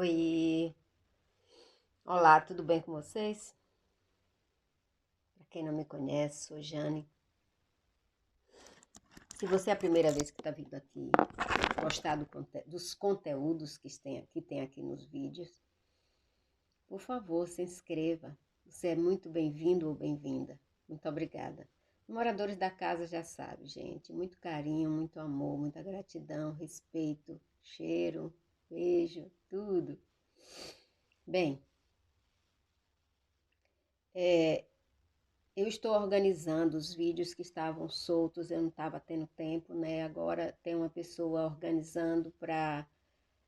Oi, olá, tudo bem com vocês? Para quem não me conhece, sou Jane. Se você é a primeira vez que está vindo aqui gostar dos conteúdos que tem aqui nos vídeos, por favor, se inscreva. Você é muito bem-vindo ou bem-vinda. Muito obrigada. Os moradores da casa já sabem, gente. Muito carinho, muito amor, muita gratidão, respeito, cheiro, beijo, tudo. Bem, eu estou organizando os vídeos que estavam soltos, eu não estava tendo tempo, né? Agora tem uma pessoa organizando para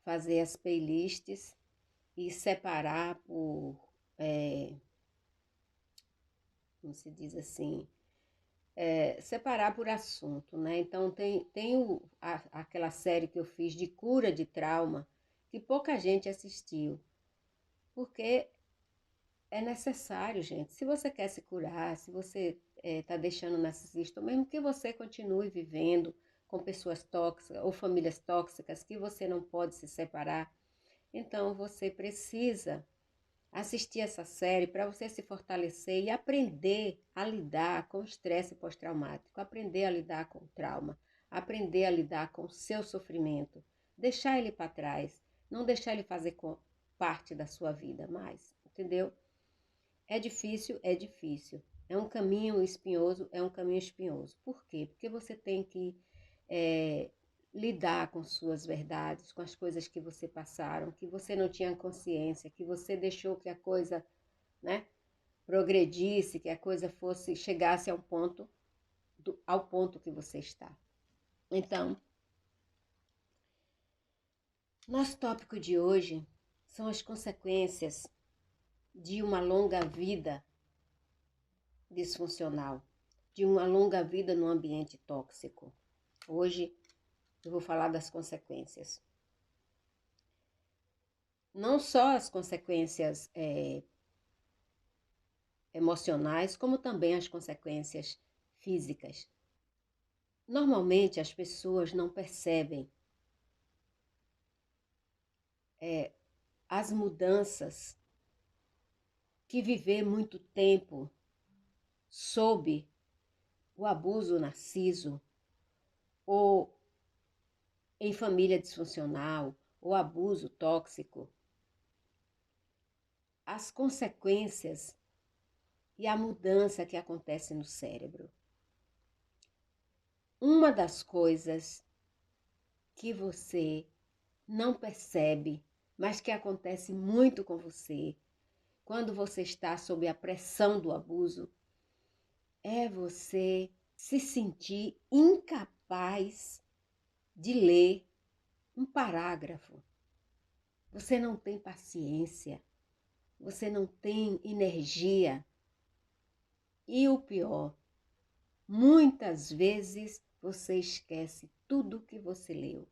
fazer as playlists e separar por, como se diz assim, separar por assunto, né? Então aquela série que eu fiz de cura de trauma, que pouca gente assistiu, porque é necessário, gente. Se você quer se curar, se você está deixando narcisista, ou mesmo que você continue vivendo com pessoas tóxicas ou famílias tóxicas que você não pode se separar, então você precisa assistir essa série para você se fortalecer e aprender a lidar com o estresse pós-traumático, aprender a lidar com o trauma, aprender a lidar com o seu sofrimento, deixar ele para trás, não deixar ele fazer parte da sua vida mais, entendeu? É difícil, é difícil. É um caminho espinhoso, é um caminho espinhoso. Por quê? Porque você tem que é, lidar com suas verdades, com as coisas que você passaram, que você não tinha consciência, que você deixou que a coisa, né, progredisse, que a coisa chegasse ao ponto que você está. Então, nosso tópico de hoje são as consequências de uma longa vida disfuncional, de uma longa vida num ambiente tóxico. Hoje eu vou falar das consequências. Não só as consequências emocionais, como também as consequências físicas. Normalmente as pessoas não percebem as mudanças que viver muito tempo sob o abuso narciso ou em família disfuncional ou abuso tóxico, as consequências e a mudança que acontece no cérebro. Uma das coisas que você não percebe, mas que acontece muito com você quando você está sob a pressão do abuso, é você se sentir incapaz de ler um parágrafo. Você não tem paciência, você não tem energia. E o pior, muitas vezes você esquece tudo que você leu.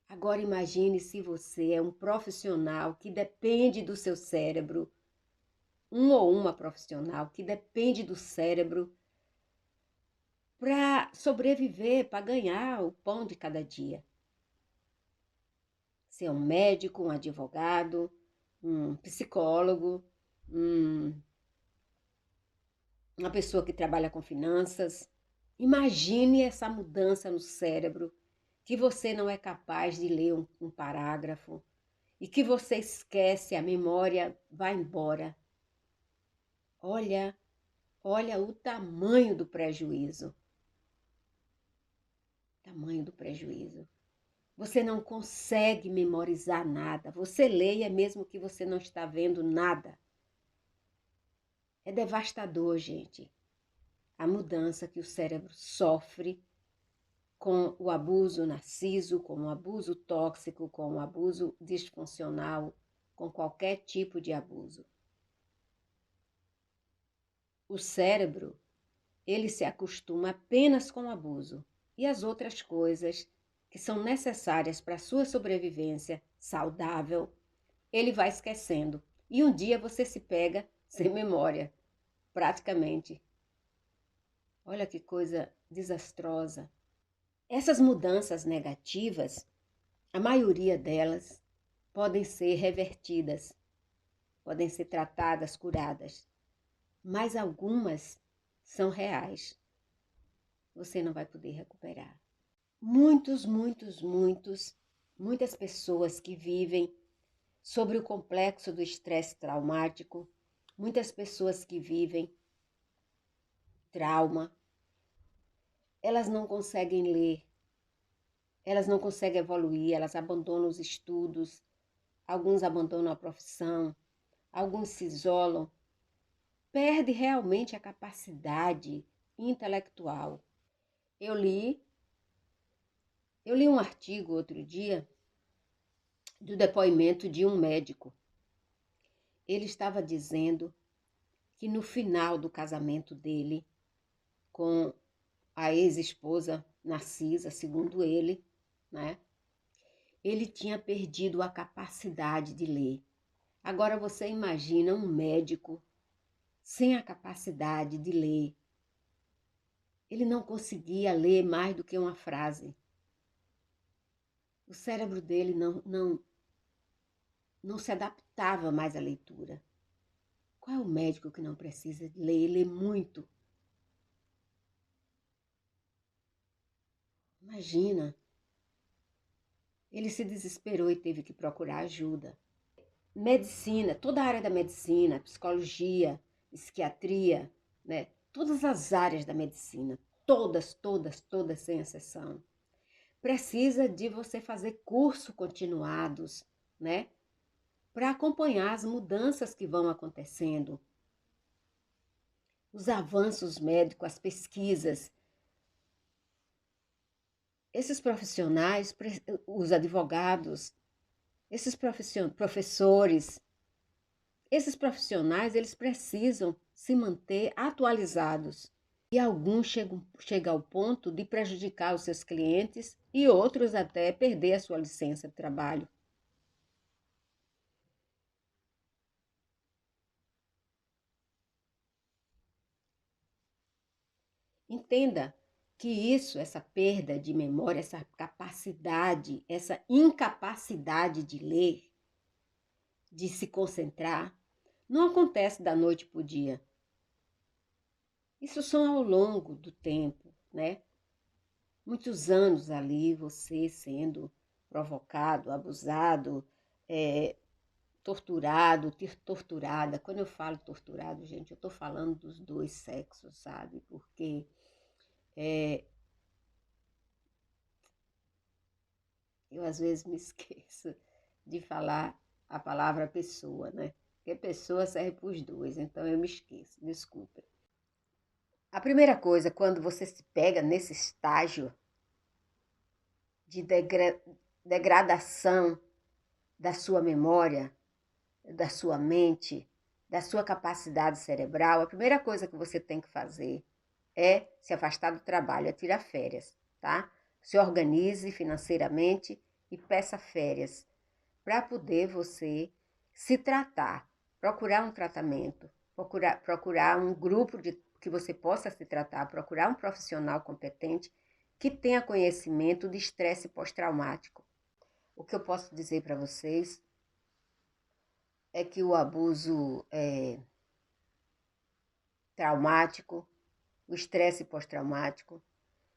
Agora imagine se você é um profissional que depende do seu cérebro, um ou uma profissional que depende do cérebro para sobreviver, para ganhar o pão de cada dia. Você é um médico, um advogado, um psicólogo, uma pessoa que trabalha com finanças. Imagine essa mudança no cérebro, que você não é capaz de ler um parágrafo e que você esquece, a memória vai embora. Olha o tamanho do prejuízo. Tamanho do prejuízo. Você não consegue memorizar nada. Você leia mesmo que você não está vendo nada. É devastador, gente, a mudança que o cérebro sofre com o abuso narciso, com o abuso tóxico, com o abuso disfuncional, com qualquer tipo de abuso. O cérebro, ele se acostuma apenas com o abuso e as outras coisas que são necessárias para a sua sobrevivência saudável, ele vai esquecendo. E um dia você se pega sem memória, praticamente. Olha que coisa desastrosa. Essas mudanças negativas, a maioria delas podem ser revertidas, podem ser tratadas, curadas, mas algumas são reais. Você não vai poder recuperar. Muitas pessoas que vivem sobre o complexo do estresse traumático, muitas pessoas que vivem trauma, elas não conseguem ler, elas não conseguem evoluir, elas abandonam os estudos, alguns abandonam a profissão, alguns se isolam, perde realmente a capacidade intelectual. Eu li um artigo outro dia do depoimento de um médico. Ele estava dizendo que no final do casamento dele com a ex-esposa Narcisa, segundo ele, né, ele tinha perdido a capacidade de ler. Agora você imagina um médico sem a capacidade de ler. Ele não conseguia ler mais do que uma frase. O cérebro dele não se adaptava mais à leitura. Qual é o médico que não precisa ler? Lê muito. Imagina. Ele se desesperou e teve que procurar ajuda. Medicina, toda a área da medicina, psicologia, psiquiatria, né? Todas as áreas da medicina, todas sem exceção. Precisa de você fazer cursos continuados, né? Para acompanhar as mudanças que vão acontecendo. Os avanços médicos, as pesquisas. Esses profissionais, os advogados, esses professores, esses profissionais, eles precisam se manter atualizados. E alguns chegam ao ponto de prejudicar os seus clientes e outros até perder a sua licença de trabalho. Entenda que isso, essa perda de memória, essa capacidade, essa incapacidade de ler, de se concentrar, não acontece da noite para o dia. Isso são ao longo do tempo, né? Muitos anos ali, você sendo provocado, abusado, torturada. Quando eu falo torturado, gente, eu estou falando dos dois sexos, sabe? Porque eu às vezes me esqueço de falar a palavra pessoa, né? Porque pessoa serve para os dois, então eu me esqueço, desculpa. A primeira coisa, quando você se pega nesse estágio de degradação da sua memória, da sua mente, da sua capacidade cerebral, a primeira coisa que você tem que fazer é se afastar do trabalho, é tirar férias, tá? Se organize financeiramente e peça férias para poder você se tratar, procurar um tratamento, procurar um grupo que você possa se tratar, procurar um profissional competente que tenha conhecimento de estresse pós-traumático. O que eu posso dizer para vocês é que o abuso traumático, o estresse pós-traumático,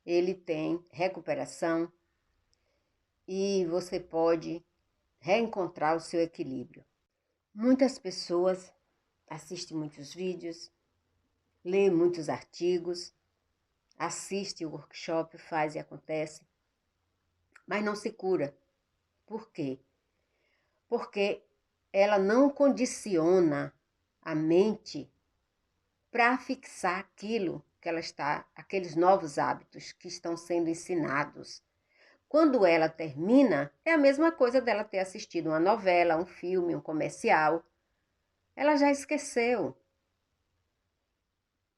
ele tem recuperação e você pode reencontrar o seu equilíbrio. Muitas pessoas assistem muitos vídeos, lê muitos artigos, assiste o workshop, faz e acontece, mas não se cura. Por quê? Porque ela não condiciona a mente para fixar aquilo que ela está, aqueles novos hábitos que estão sendo ensinados. Quando ela termina, é a mesma coisa dela ter assistido uma novela, um filme, um comercial. Ela já esqueceu.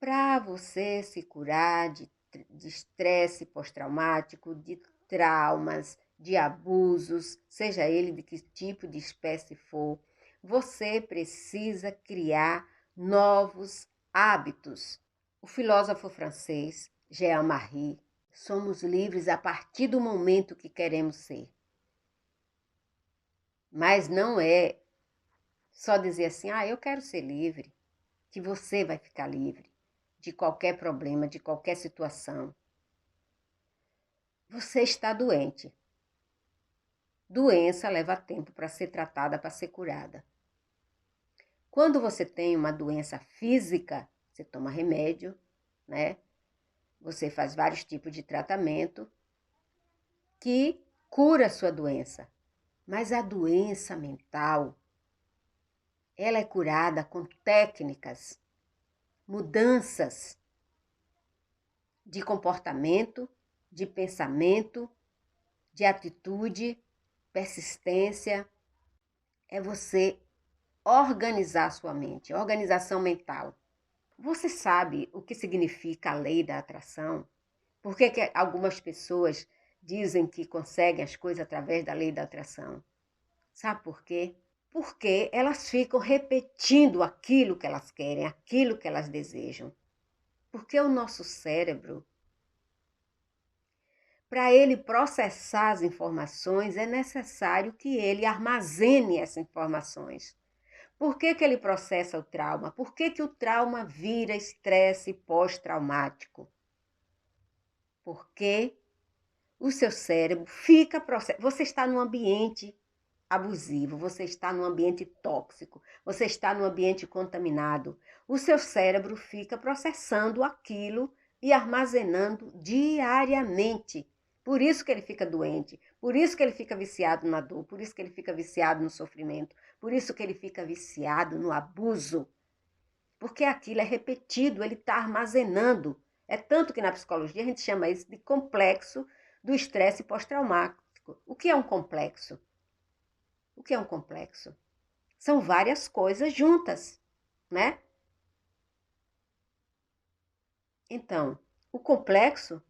Para você se curar de estresse pós-traumático, de traumas, de abusos, seja ele de que tipo de espécie for, você precisa criar novos hábitos. O filósofo francês Jean Marie, somos livres a partir do momento que queremos ser. Mas não é só dizer assim, eu quero ser livre, que você vai ficar livre de qualquer problema, de qualquer situação. Você está doente. Doença leva tempo para ser tratada, para ser curada. Quando você tem uma doença física, você toma remédio, né? Você faz vários tipos de tratamento que cura a sua doença. Mas a doença mental, ela é curada com técnicas, mudanças de comportamento, de pensamento, de atitude, persistência. É você organizar a sua mente, organização mental. Você sabe o que significa a lei da atração? Por que algumas pessoas dizem que conseguem as coisas através da lei da atração? Sabe por quê? Porque elas ficam repetindo aquilo que elas querem, aquilo que elas desejam. Porque o nosso cérebro, para ele processar as informações, é necessário que ele armazene essas informações. Por que ele processa o trauma? Por que o trauma vira estresse pós-traumático? Porque o seu cérebro fica processando. Você está num ambiente abusivo, você está num ambiente tóxico, você está num ambiente contaminado. O seu cérebro fica processando aquilo e armazenando diariamente. Por isso que ele fica doente, por isso que ele fica viciado na dor, por isso que ele fica viciado no sofrimento, por isso que ele fica viciado no abuso. Porque aquilo é repetido, ele está armazenando. É tanto que na psicologia a gente chama isso de complexo do estresse pós-traumático. O que é um complexo? O que é um complexo? São várias coisas juntas, né? Então, o complexo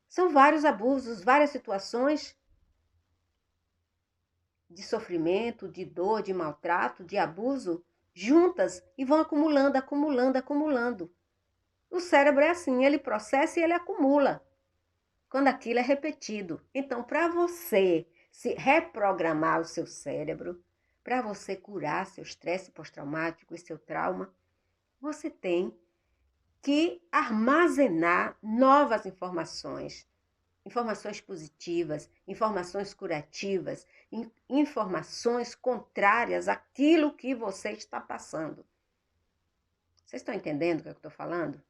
são vários abusos, várias situações de sofrimento, de dor, de maltrato, de abuso, juntas e vão acumulando, acumulando, acumulando. O cérebro é assim, ele processa e ele acumula quando aquilo é repetido. Então, para você se reprogramar o seu cérebro, para você curar seu estresse pós-traumático e seu trauma, você tem que armazenar novas informações, informações positivas, informações curativas, informações contrárias àquilo que você está passando. Vocês estão entendendo o que eu estou falando?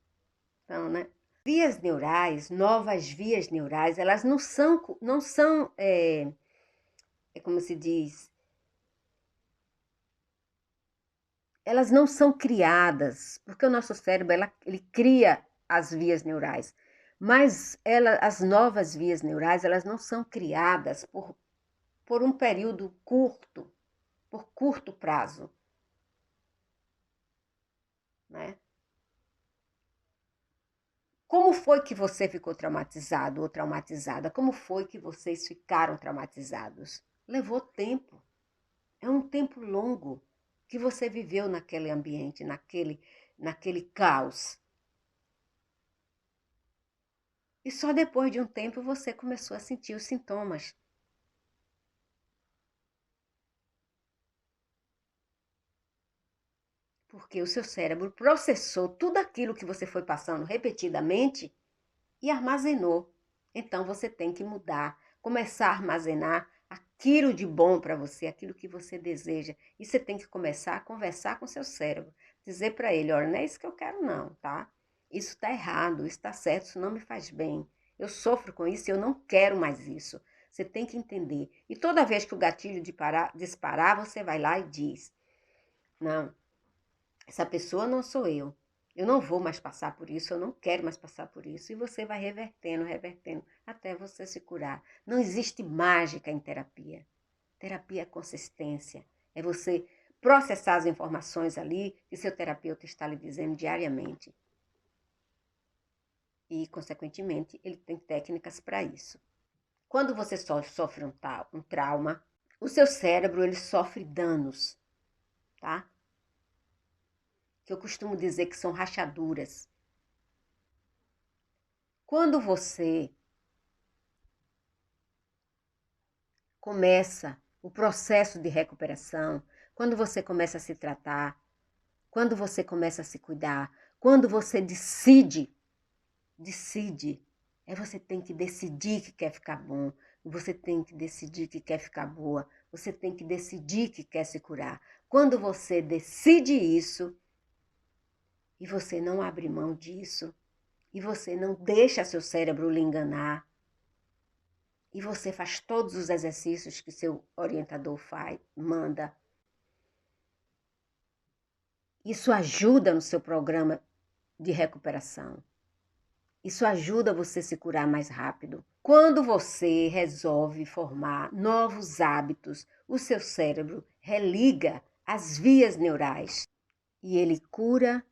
Então, né? Vias neurais, novas vias neurais, elas não são como se diz, elas não são criadas, porque o nosso cérebro, ele cria as vias neurais, mas as novas vias neurais, elas não são criadas por um período curto, por curto prazo, né? Como foi que você ficou traumatizado ou traumatizada? Como foi que vocês ficaram traumatizados? Levou tempo. É um tempo longo que você viveu naquele ambiente, naquele caos. E só depois de um tempo você começou a sentir os sintomas. Porque o seu cérebro processou tudo aquilo que você foi passando repetidamente e armazenou. Então você tem que mudar, começar a armazenar aquilo de bom para você, aquilo que você deseja. E você tem que começar a conversar com seu cérebro, dizer para ele, olha, não é isso que eu quero não, tá? Isso está errado, isso está certo, isso não me faz bem. Eu sofro com isso e eu não quero mais isso. Você tem que entender. E toda vez que o gatilho disparar, você vai lá e diz, não, essa pessoa não sou eu. Eu não vou mais passar por isso, eu não quero mais passar por isso. E você vai revertendo, revertendo, até você se curar. Não existe mágica em terapia. Terapia é consistência. É você processar as informações ali que seu terapeuta está lhe dizendo diariamente. E, consequentemente, ele tem técnicas para isso. Quando você sofre um trauma, o seu cérebro ele sofre danos, tá? Que eu costumo dizer que são rachaduras. Quando você começa o processo de recuperação, quando você começa a se tratar, quando você começa a se cuidar, quando você decide, você tem que decidir que quer ficar bom, você tem que decidir que quer ficar boa, você tem que decidir que quer se curar. Quando você decide isso, e você não abre mão disso, e você não deixa seu cérebro lhe enganar, e você faz todos os exercícios que seu orientador manda, isso ajuda no seu programa de recuperação. Isso ajuda você a se curar mais rápido. Quando você resolve formar novos hábitos, o seu cérebro religa as vias neurais e ele cura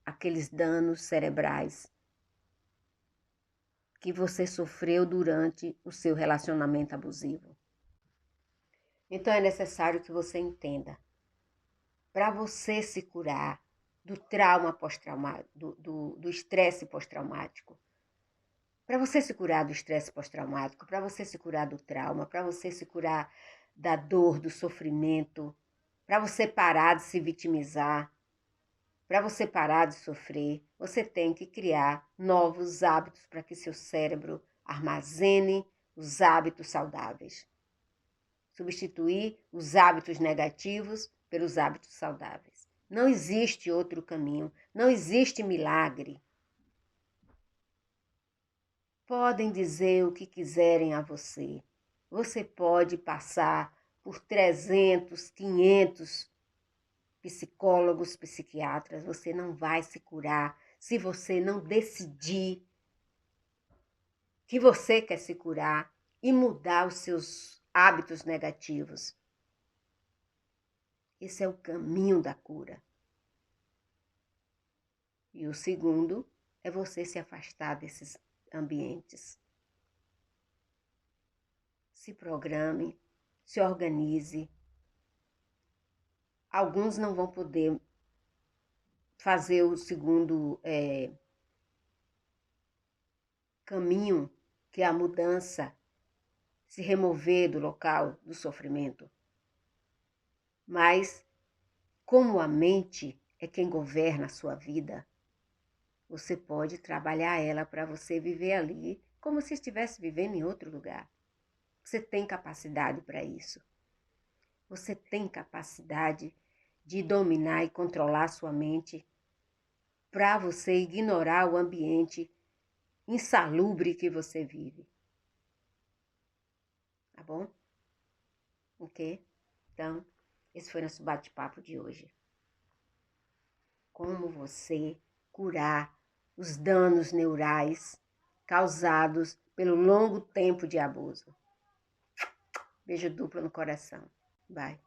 aqueles danos cerebrais que você sofreu durante o seu relacionamento abusivo. Então é necessário que você entenda, para você se curar do trauma pós-traumático, do estresse pós-traumático, para você se curar do estresse pós-traumático, para você se curar do trauma, para você se curar da dor, do sofrimento, para você parar de se vitimizar, para você parar de sofrer, você tem que criar novos hábitos para que seu cérebro armazene os hábitos saudáveis. Substituir os hábitos negativos pelos hábitos saudáveis. Não existe outro caminho, não existe milagre. Podem dizer o que quiserem a você. Você pode passar por 300, 500 psicólogos, psiquiatras. Você não vai se curar se você não decidir que você quer se curar e mudar os seus hábitos negativos. Esse é o caminho da cura. E o segundo é você se afastar desses ambientes. Se programe, se organize. Alguns não vão poder fazer o segundo caminho, que é a mudança, se remover do local do sofrimento. Mas, como a mente é quem governa a sua vida, você pode trabalhar ela para você viver ali como se estivesse vivendo em outro lugar. Você tem capacidade para isso. Você tem capacidade de dominar e controlar sua mente para você ignorar o ambiente insalubre que você vive. Tá bom? Ok? Então, esse foi nosso bate-papo de hoje. Como você curar os danos neurais causados pelo longo tempo de abuso. Beijo duplo no coração. Bye.